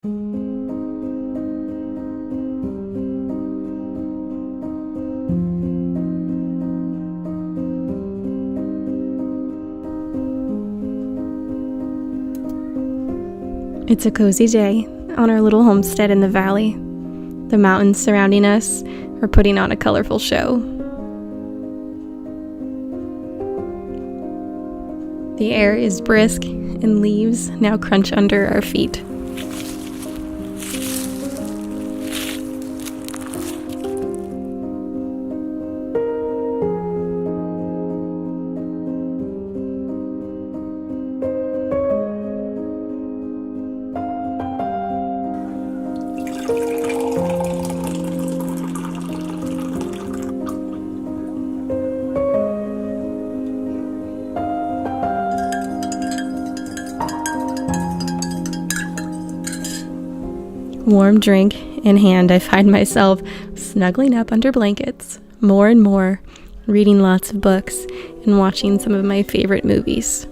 It's a cozy day on our little homestead in the valley. The mountains surrounding us are putting on a colorful show. The air is brisk and leaves now crunch under our feet. Warm drink in hand, I find myself snuggling up under blankets more and more, reading lots of books and watching some of my favorite movies.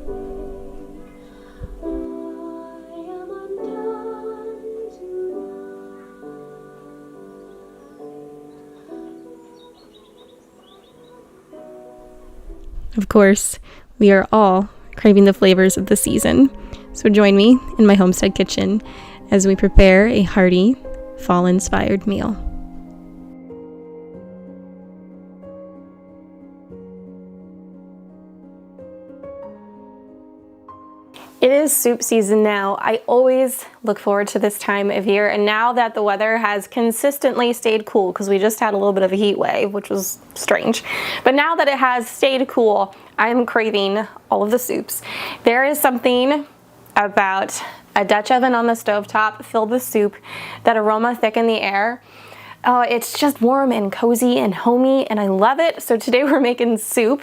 Of course, we are all craving the flavors of the season, so join me in my homestead kitchen as we prepare a hearty, fall-inspired meal. It is soup season now. I always look forward to this time of year, and now that the weather has consistently stayed cool, because we just had a little bit of a heat wave, which was strange, but now that it has stayed cool, I am craving all of the soups. There is something about a Dutch oven on the stovetop filled with soup, that aroma thick in the air. Oh, it's just warm and cozy and homey, and I love it. So today we're making soup.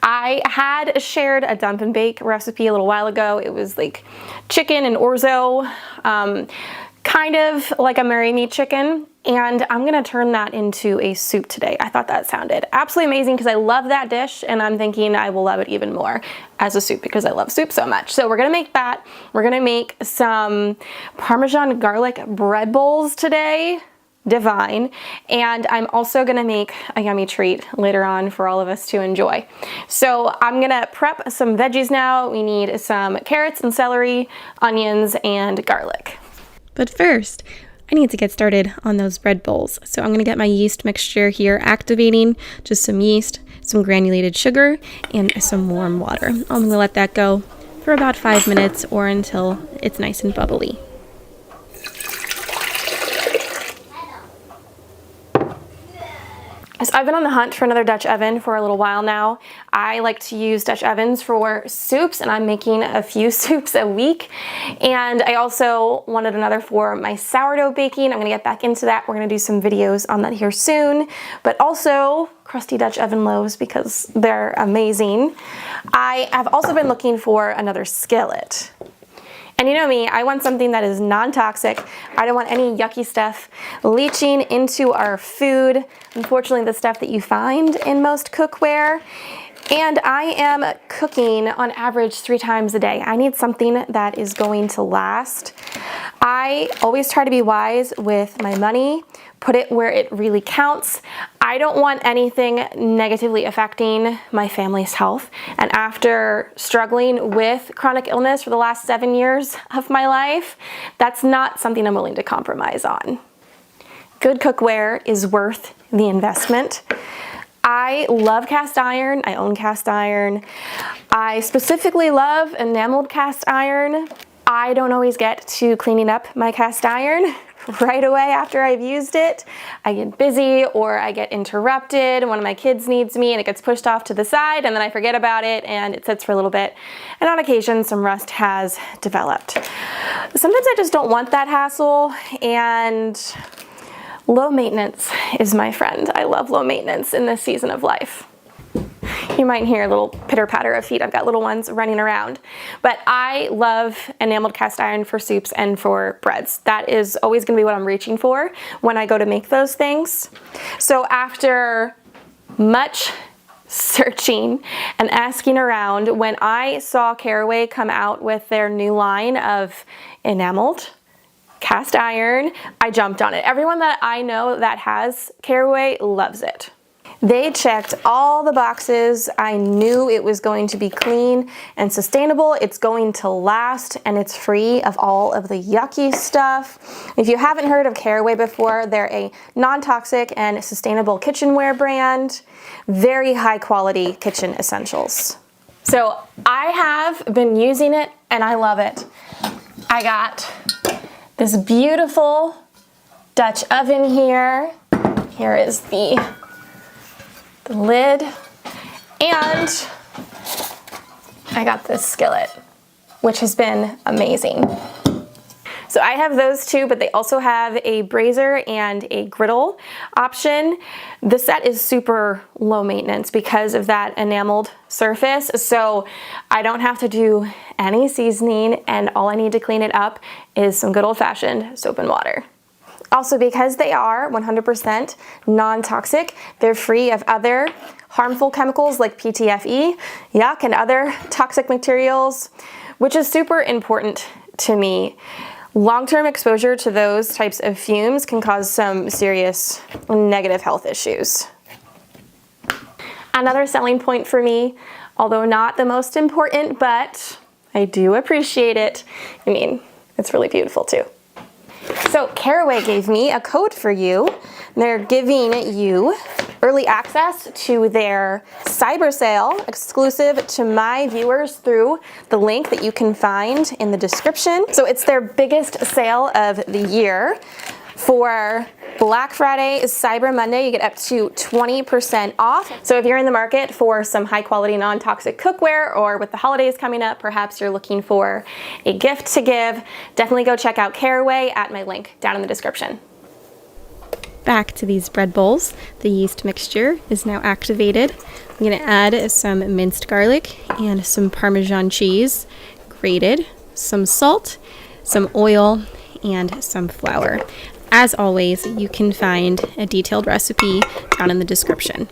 I had shared a dump and bake recipe a little while ago. It was like chicken and orzo, kind of like a Mary Me chicken. And I'm gonna turn that into a soup today. I thought that sounded absolutely amazing because I love that dish, and I'm thinking I will love it even more as a soup because I love soup so much. So we're gonna make that. We're gonna make some Parmesan garlic bread bowls today. Divine. And I'm also gonna make a yummy treat later on for all of us to enjoy. So I'm gonna prep some veggies now. We need some carrots and celery, onions, and garlic. But first, I need to get started on those bread bowls. So I'm gonna get my yeast mixture here activating, just some yeast, some granulated sugar, and some warm water. I'm gonna let that go for about 5 minutes or until it's nice and bubbly. So I've been on the hunt for another Dutch oven for a little while now. I like to use Dutch ovens for soups, and I'm making a few soups a week. And I also wanted another for my sourdough baking. I'm gonna get back into that. We're gonna do some videos on that here soon, but also crusty Dutch oven loaves because they're amazing. I have also been looking for another skillet. And you know me, I want something that is non-toxic. I don't want any yucky stuff leaching into our food. Unfortunately, the stuff that you find in most cookware. And I am cooking on average 3 times a day. I need something that is going to last. I always try to be wise with my money, put it where it really counts. I don't want anything negatively affecting my family's health. And after struggling with chronic illness for the last 7 years of my life, that's not something I'm willing to compromise on. Good cookware is worth the investment. I love cast iron. I own cast iron. I specifically love enameled cast iron. I don't always get to cleaning up my cast iron right away after I've used it. I get busy or I get interrupted. One of my kids needs me and it gets pushed off to the side, and then I forget about it and it sits for a little bit. And on occasion, some rust has developed. Sometimes I just don't want that hassle, and low maintenance is my friend. I love low maintenance in this season of life. You might hear a little pitter patter of feet. I've got little ones running around. But I love enameled cast iron for soups and for breads. That is always gonna be what I'm reaching for when I go to make those things. So after much searching and asking around, when I saw Caraway come out with their new line of enameled cast iron. I jumped on it. Everyone that I know that has caraway loves it. They checked all the boxes. I knew it was going to be clean and sustainable. It's going to last, and it's free of all of the yucky stuff. If you haven't heard of caraway before, they're a non-toxic and sustainable kitchenware brand. Very high quality kitchen essentials. So I have been using it and I love it. I got this beautiful Dutch oven here. Here is the lid, and I got this skillet, which has been amazing. So I have those two, but they also have a brazier and a griddle option. The set is super low maintenance because of that enameled surface, so I don't have to do any seasoning, and all I need to clean it up is some good old-fashioned soap and water. Also, because they are 100% non-toxic, they're free of other harmful chemicals like PTFE, yuck, and other toxic materials, which is super important to me. Long-term exposure to those types of fumes can cause some serious negative health issues. Another selling point for me, although not the most important, but I do appreciate it. I mean, it's really beautiful too. So Caraway gave me a code for you. They're giving you early access to their cyber sale exclusive to my viewers through the link that you can find in the description. So it's their biggest sale of the year. For Black Friday, Cyber Monday, you get up to 20% off. So if you're in the market for some high quality non-toxic cookware, or with the holidays coming up, perhaps you're looking for a gift to give, definitely go check out Caraway at my link down in the description. Back to these bread bowls. The yeast mixture is now activated. I'm going to add some minced garlic and some Parmesan cheese, grated, some salt, some oil, and some flour. As always, you can find a detailed recipe down in the description.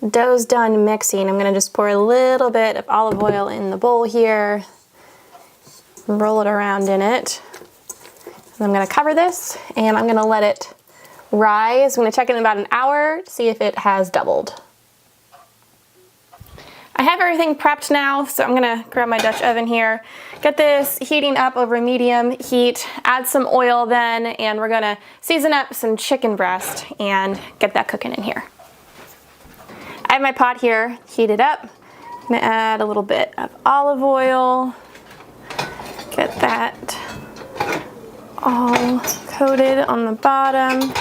Dough's done mixing. I'm going to just pour a little bit of olive oil in the bowl here, roll it around in it. And I'm going to cover this and I'm going to let it rise. I'm going to check it in about an hour to see if it has doubled. I have everything prepped now, so I'm gonna grab my Dutch oven here, get this heating up over medium heat, add some oil then, and we're gonna season up some chicken breast and get that cooking in here. I have my pot here heated up. I'm gonna add a little bit of olive oil, get that all coated on the bottom.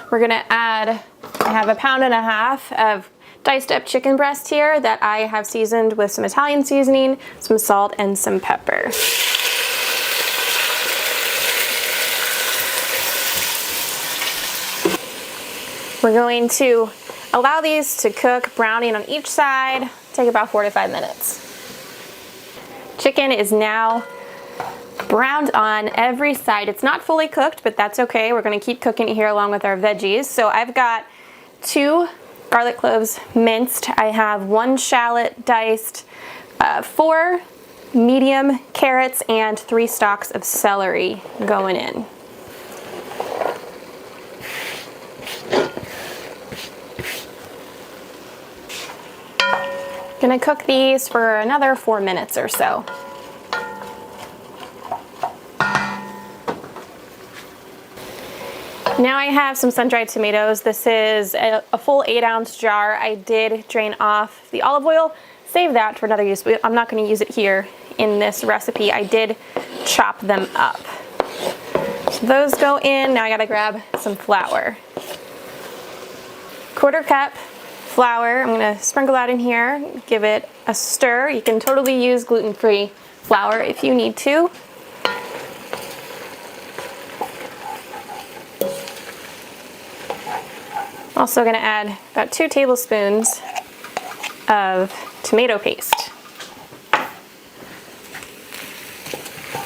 We're gonna add, I have 1.5 pounds of diced up chicken breast here that I have seasoned with some Italian seasoning, some salt, and some pepper. We're going to allow these to cook, browning on each side, take about 4 to 5 minutes. Chicken is now browned on every side. It's not fully cooked, but that's okay. We're going to keep cooking it here along with our veggies. So I've got 2 garlic cloves minced. I have 1 shallot diced, 4 medium carrots, and 3 stalks of celery going in. Gonna cook these for another 4 minutes or so. Now I have some sun-dried tomatoes. This is a full 8-ounce jar. I did drain off the olive oil, save that for another use, but I'm not going to use it here in this recipe. I did chop them up. So those go in. Now I gotta grab some flour. 1/4 cup flour. I'm gonna sprinkle that in here, give it a stir. You can totally use gluten-free flour if you need to. Also going to add about 2 tablespoons of tomato paste.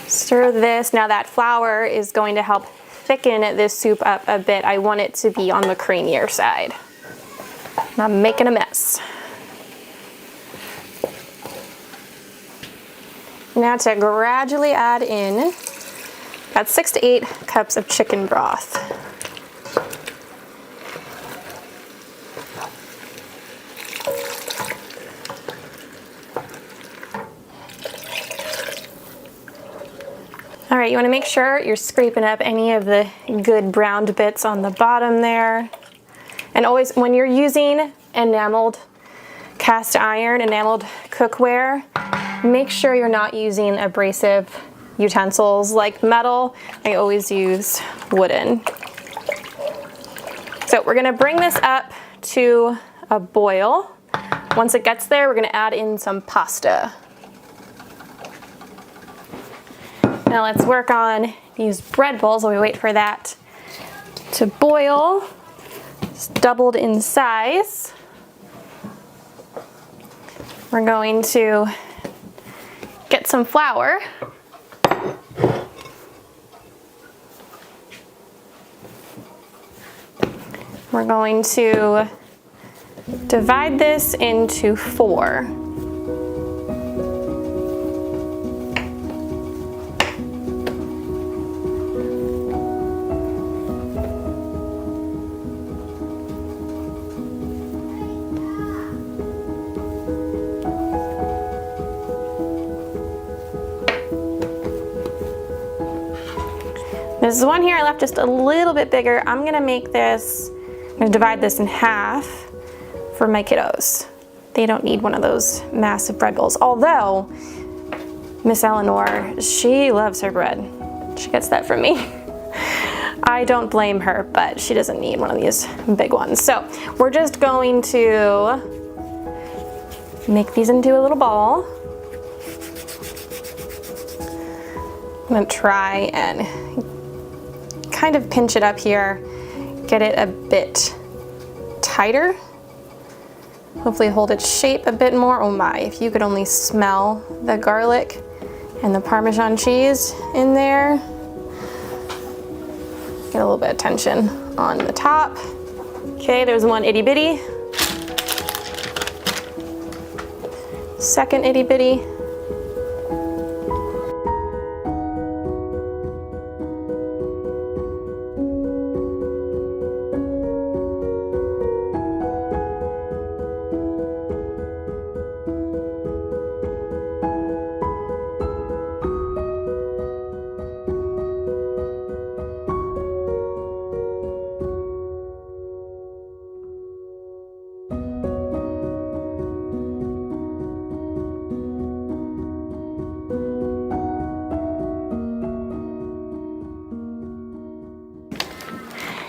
Stir this. Now that flour is going to help thicken this soup up a bit. I want it to be on the creamier side. I'm making a mess. Now to gradually add in about 6 to 8 cups of chicken broth. All right, you want to make sure you're scraping up any of the good browned bits on the bottom there. And always, when you're using enameled cast iron, enameled cookware, make sure you're not using abrasive utensils like metal. I always use wooden. So we're gonna bring this up to a boil. Once it gets there, we're gonna add in some pasta. Now let's work on these bread bowls while we wait for that to boil. It's doubled in size. We're going to get some flour. We're going to divide this into 4. This one here I left just a little bit bigger. I'm gonna divide this in half for my kiddos. They don't need one of those massive bread bowls. Although, Miss Eleanor, she loves her bread. She gets that from me. I don't blame her, but she doesn't need one of these big ones. So we're just going to make these into a little ball. I'm gonna try and kind of pinch it up here, get it a bit tighter. Hopefully hold its shape a bit more. Oh my, if you could only smell the garlic and the Parmesan cheese in there. Get a little bit of tension on the top. Okay, there's one itty bitty. Second itty bitty.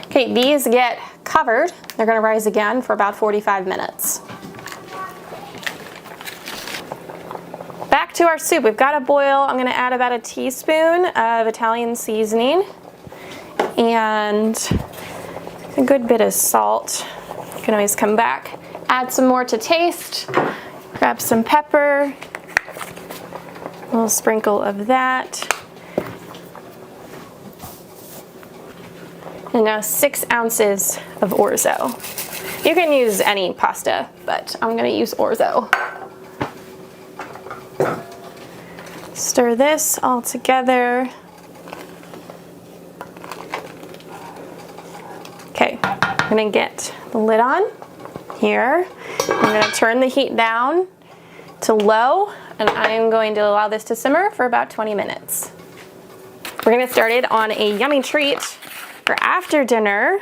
Okay, these get covered. They're gonna rise again for about 45 minutes. Back to our soup. We've got a boil. I'm gonna add about a teaspoon of Italian seasoning and a good bit of salt. You can always come back, add some more to taste, grab some pepper, a little sprinkle of that. And now 6 ounces of orzo. You can use any pasta, but I'm gonna use orzo. Stir this all together. Okay, I'm gonna get the lid on here. I'm gonna turn the heat down to low, and I am going to allow this to simmer for about 20 minutes. We're gonna get started on a yummy treat for after dinner.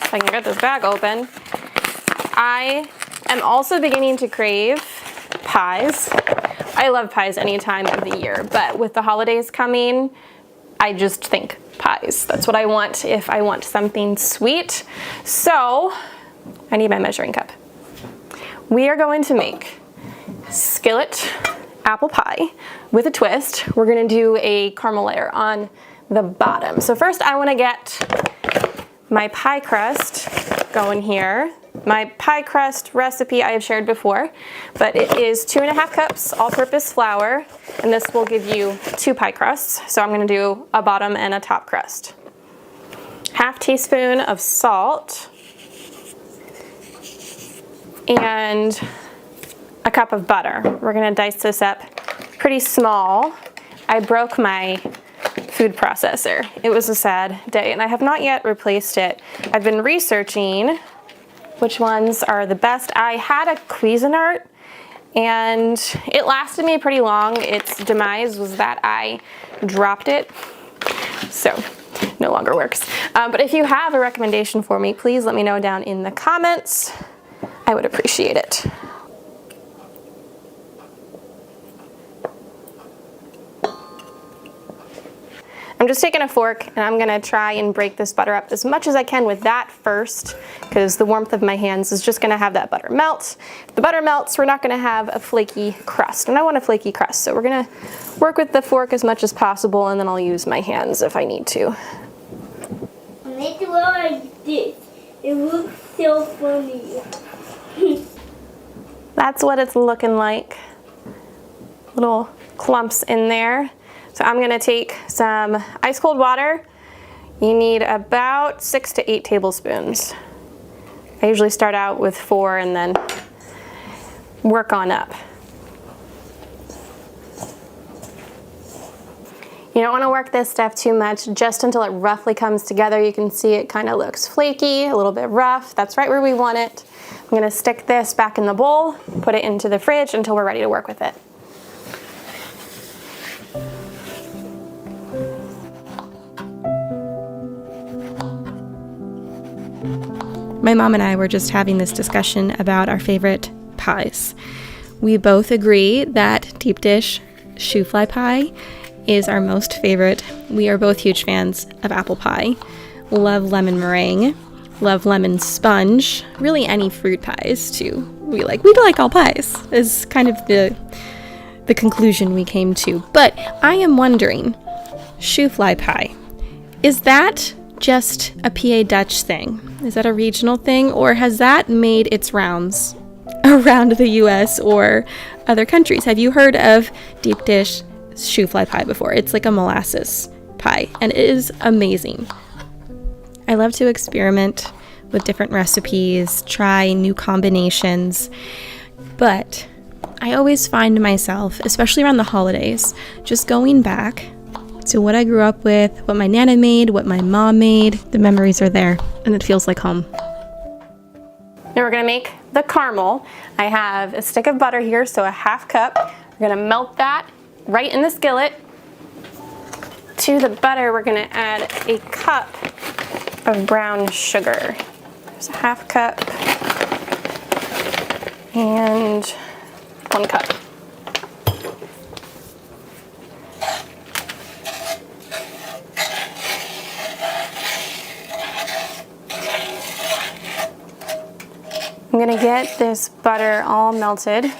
If I can get this bag open. I am also beginning to crave pies. I love pies any time of the year, but with the holidays coming, I just think pies. That's what I want if I want something sweet. So I need my measuring cup. We are going to make skillet apple pie with a twist. We're gonna do a caramel layer on the bottom. So first I want to get my pie crust going here. My pie crust recipe I have shared before, but it is 2.5 cups all-purpose flour, and this will give you 2 pie crusts. So I'm going to do a bottom and a top crust. 1/2 teaspoon of salt and a cup of butter. We're going to dice this up pretty small, I broke my food processor. It was a sad day, and I have not yet replaced it. I've been researching which ones are the best. I had a Cuisinart, and it lasted me pretty long. Its demise was that I dropped it, so no longer works. But if you have a recommendation for me, please let me know down in the comments. I would appreciate it. I'm just taking a fork and I'm gonna try and break this butter up as much as I can with that first, because the warmth of my hands is just gonna have that butter melt. If the butter melts, we're not gonna have a flaky crust, and I want a flaky crust, so we're gonna work with the fork as much as possible, and then I'll use my hands if I need to. When they do it like this, it looks so funny. That's what it's looking like. Little clumps in there. So I'm gonna take some ice cold water. You need about 6 to 8 tablespoons. I usually start out with 4 and then work on up. You don't want to work this stuff too much, just until it roughly comes together. You can see it kind of looks flaky, a little bit rough. That's right where we want it. I'm going to stick this back in the bowl, put it into the fridge until we're ready to work with it. My mom and I were just having this discussion about our favorite pies. We both agree that deep dish shoe fly pie is our most favorite. We are both huge fans of apple pie. Love lemon meringue, love lemon sponge, really any fruit pies too. We like all pies is kind of the conclusion we came to. But I am wondering, shoe fly pie, is that just a PA Dutch thing? Is that a regional thing, or has that made its rounds around the US or other countries? Have you heard of deep dish shoe fly pie before? It's like a molasses pie, and it is amazing. I love to experiment with different recipes, try new combinations, but I always find myself, especially around the holidays, just going back to what I grew up with, what my Nana made, what my mom made. The memories are there, and it feels like home. Now we're gonna make the caramel. I have a stick of butter here, so a half cup. We're gonna melt that right in the skillet. To the butter, we're gonna add a cup of brown sugar. There's a half cup and 1 cup. I'm gonna get this butter all melted, and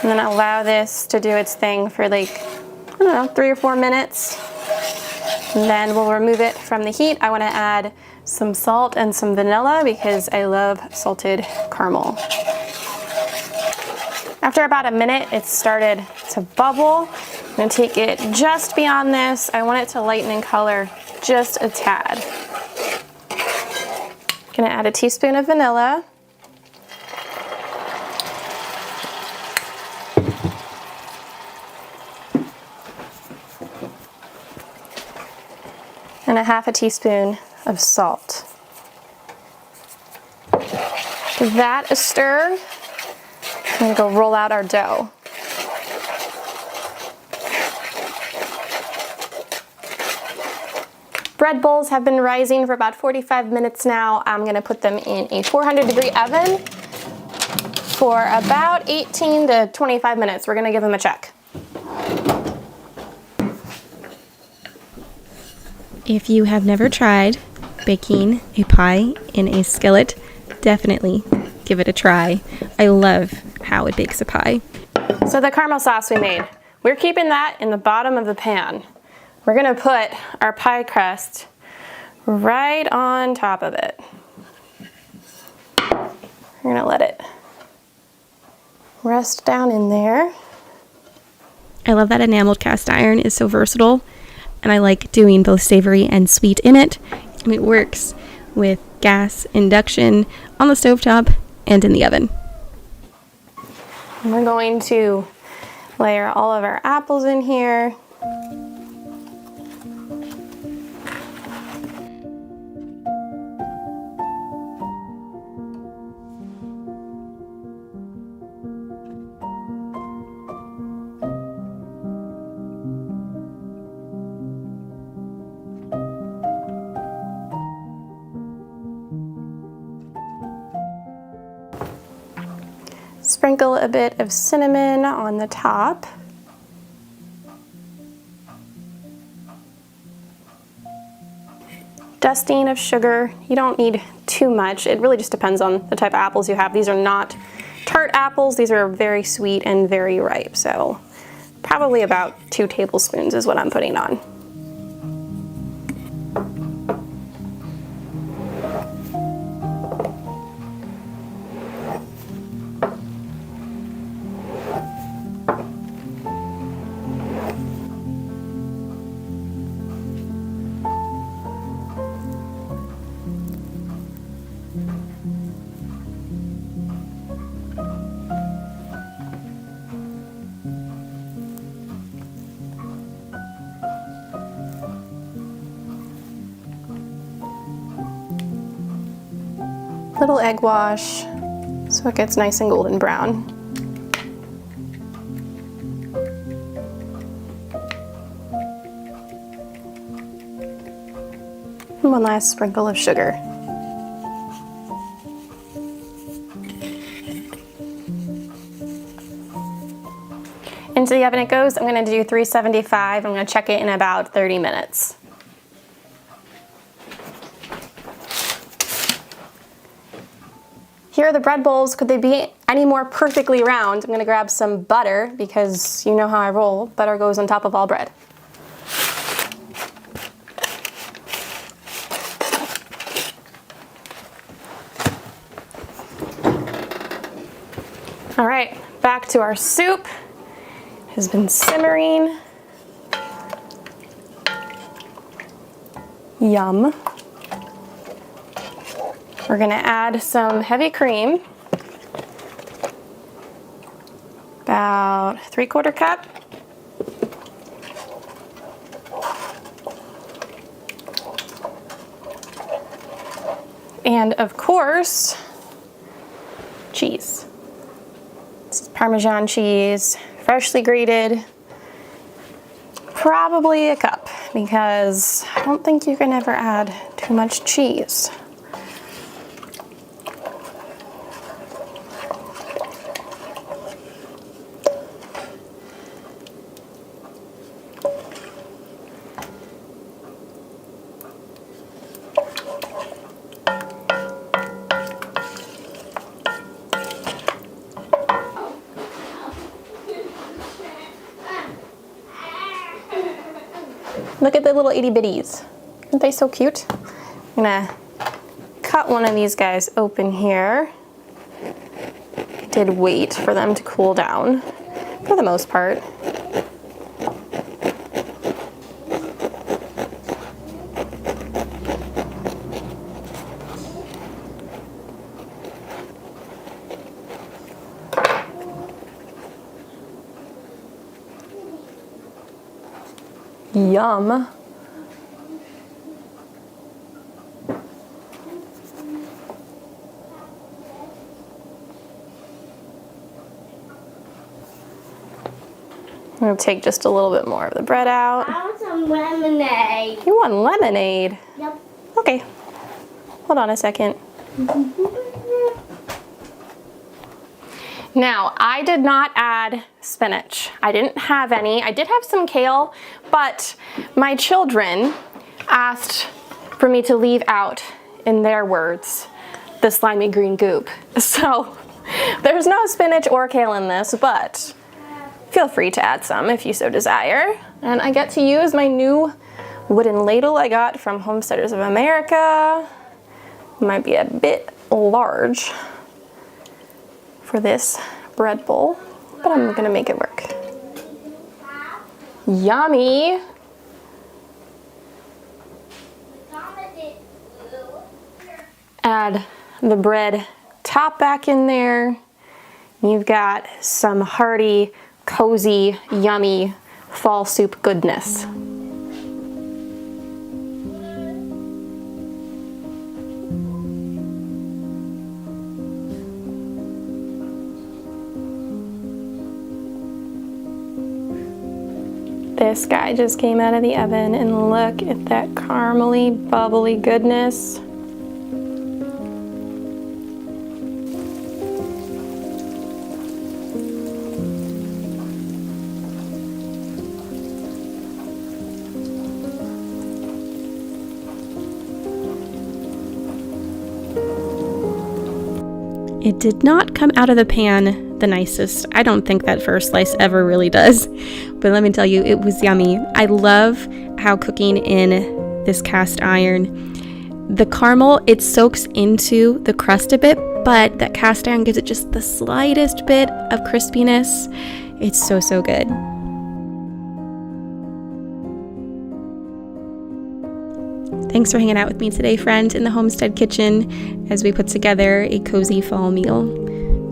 then allow this to do its thing for like, I don't know, 3 or 4 minutes. And then we'll remove it from the heat. I wanna add some salt and some vanilla because I love salted caramel. After about a minute, it started to bubble. I'm gonna take it just beyond this. I want it to lighten in color just a tad. Gonna add a teaspoon of vanilla. And a half a teaspoon of salt. Give that a stir. I'm gonna go roll out our dough. Bread bowls have been rising for about 45 minutes now. I'm gonna put them in a 400-degree oven for about 18 to 25 minutes. We're gonna give them a check. If you have never tried baking a pie in a skillet, definitely give it a try. I love how it bakes a pie. So the caramel sauce we made, we're keeping that in the bottom of the pan. We're gonna put our pie crust right on top of it. We're gonna let it rest down in there. I love that enameled cast iron is so versatile, and I like doing both savory and sweet in it. And it works with gas, induction, on the stovetop, and in the oven. And we're going to Layer all of our apples in here. Sprinkle a bit of cinnamon on the top. Dusting of sugar. You don't need too much. It really just depends on the type of apples you have. These are not tart apples. These are very sweet and very ripe. So probably about 2 tablespoons is what I'm putting on. Little egg wash so it gets nice and golden brown. And one last sprinkle of sugar. Into the oven it goes. I'm going to do 375. I'm going to check it in about 30 minutes. Here are the bread bowls. Could they be any more perfectly round? I'm gonna grab some butter because you know how I roll. Butter goes on top of all bread. All right, back to our soup. It has been simmering. Yum. We're gonna add some heavy cream, about 3/4 cup. And of course, cheese. This is Parmesan cheese, freshly grated. Probably a cup because I don't think you can ever add too much cheese. Look at the little itty bitties. Aren't they so cute? I'm gonna cut one of these guys open here. Did wait for them to cool down for the most part. Yum. I'm gonna take just a little bit more of the bread out. I want some lemonade. You want lemonade? Yep. Okay. Hold on a second. Now, I did not add spinach. I didn't have any. I did have some kale, but my children asked for me to leave out, in their words, the slimy green goop. So there's no spinach or kale in this, but feel free to add some if you so desire. And I get to use my new wooden ladle I got from Homesteaders of America. Might be a bit large for this bread bowl, but I'm gonna make it work. Yummy! Add the bread top back in there. You've got some hearty cozy, yummy fall soup goodness. This guy just came out of the oven, and look at that caramely, bubbly goodness. It did not come out of the pan the nicest. I don't think that first slice ever really does. But let me tell you, it was yummy. I love how cooking in this cast iron, the caramel, it soaks into the crust a bit, but that cast iron gives it just the slightest bit of crispiness. It's so, so good. Thanks for hanging out with me today, friend, in the Homestead Kitchen as we put together a cozy fall meal.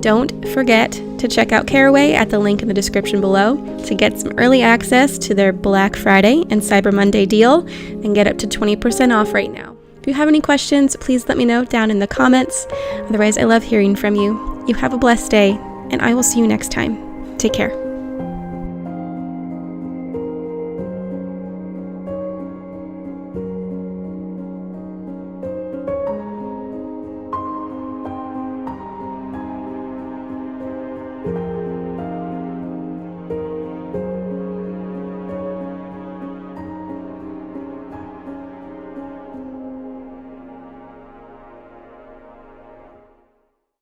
Don't forget to check out Caraway at the link in the description below to get some early access to their Black Friday and Cyber Monday deal and get up to 20% off right now. If you have any questions, please let me know down in the comments. Otherwise, I love hearing from you. You have a blessed day, and I will see you next time. Take care.